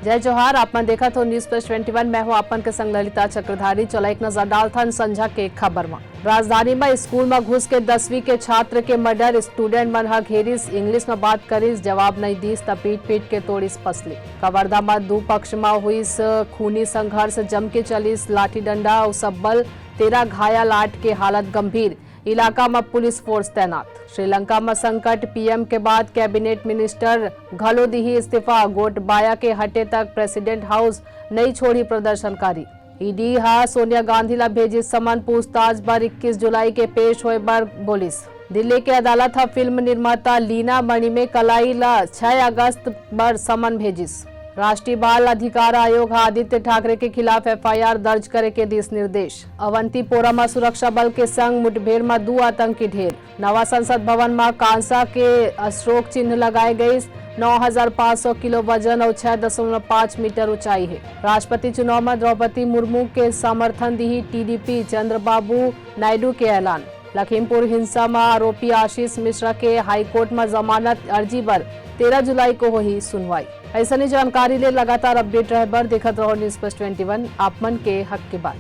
जय जोहार। आपन देखा तो न्यूज़+21 मैं हूं आपन के संग ललिता चक्रधारी। चला एक नजर डालथन संझा के खबर में। राजधानी में स्कूल में घुस के 10वीं के छात्र के मर्डर, स्टूडेंट मन हा घेरिस, इंग्लिश में बात करिस, जवाब नहीं दीस त पीट के तोड़िस फसली। कवर्धा में दो पक्ष में हुईस खूनी संघर्ष, जम के चलिस लाठी डंडा और सब्बल, 13 घायल, 8 के हालत गंभीर। इलाका में पुलिस फोर्स तैनात। श्रीलंका में संकट, पीएम के बाद कैबिनेट मिनिस्टर घलो दी इस्तीफा। गोटबाया के हटे तक प्रेसिडेंट हाउस नहीं छोड़ी प्रदर्शनकारी। ईडी हा सोनिया गांधी ला भेजी समन, पूछताछ पर 21 जुलाई के पेश होए बर बोलिस। दिल्ली के अदालत हा फिल्म निर्माता लीना मणिमे कलाई ला 6 अगस्त पर समन भेजिस। राष्ट्रीय बाल अधिकार आयोग आदित्य ठाकरे के खिलाफ एफआईआर दर्ज करे के दिस निर्देश। अवंतीपोरा में सुरक्षा बल के संग मुठभेड़ में 2 आतंकी ढेर। नवा संसद भवन में कांसा के अशोक चिन्ह लगाए गए। 9,500 किलो वजन और 6.5 मीटर ऊंचाई है। राष्ट्रपति चुनाव में द्रौपदी मुर्मू के समर्थन दी टीडीपी, चंद्रबाबू नायडू के ऐलान। लखीमपुर हिंसा में आरोपी आशीष मिश्रा के हाईकोर्ट में जमानत अर्जी पर 13 जुलाई को हुई सुनवाई। ऐसा जानकारी ले लगातार अपडेट रहे बर देखत रहो न्यूज़+21 आप मन के हक की बात।